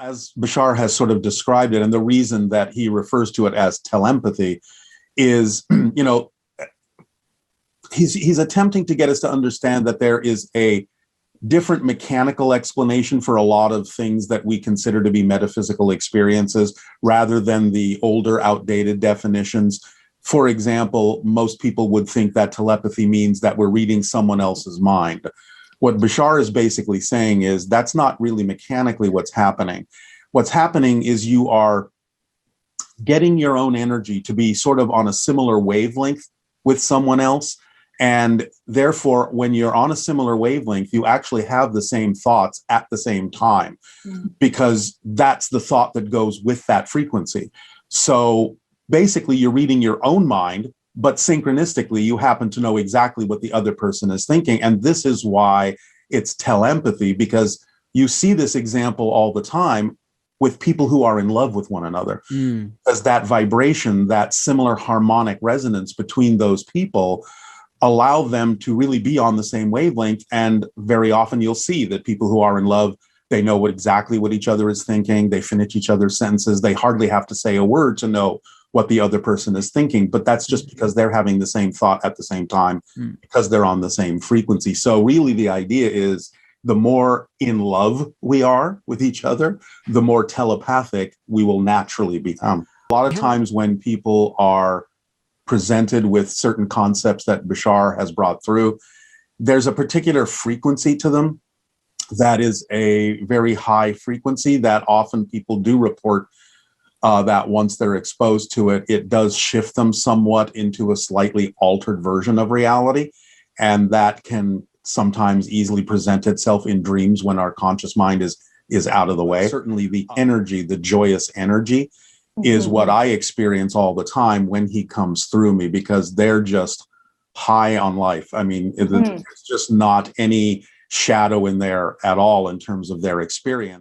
as Bashar has sort of described it, and the reason that he refers to it as telepathy is, he's attempting to get us to understand that there is a different mechanical explanation for a lot of things that we consider to be metaphysical experiences, rather than the older, outdated definitions. For example, most people would think that telepathy means that we're reading someone else's mind. What Bashar is basically saying is that's not really mechanically what's happening. What's happening is you are getting your own energy to be sort of on a similar wavelength with someone else. And therefore, when you're on a similar wavelength, you actually have the same thoughts at the same time, because that's the thought that goes with that frequency. So basically, you're reading your own mind, but synchronistically, you happen to know exactly what the other person is thinking. And this is why it's telepathy, because you see this example all the time with people who are in love with one another. Because that vibration, that similar harmonic resonance between those people allow them to really be on the same wavelength. And very often you'll see that people who are in love, they know exactly what each other is thinking. They finish each other's sentences. They hardly have to say a word to know what the other person is thinking. But that's just because they're having the same thought at the same time, because they're on the same frequency. So really the idea is the more in love we are with each other, the more telepathic we will naturally become. A lot of times when people are presented with certain concepts that Bashar has brought through, there's a particular frequency to them that is a very high frequency that often people do report that once they're exposed to it, it does shift them somewhat into a slightly altered version of reality. And that can sometimes easily present itself in dreams when our conscious mind is out of the way. Certainly the energy, the joyous energy, is what I experience all the time when he comes through me, because they're just high on life. I mean, it's just not any shadow in there at all in terms of their experience.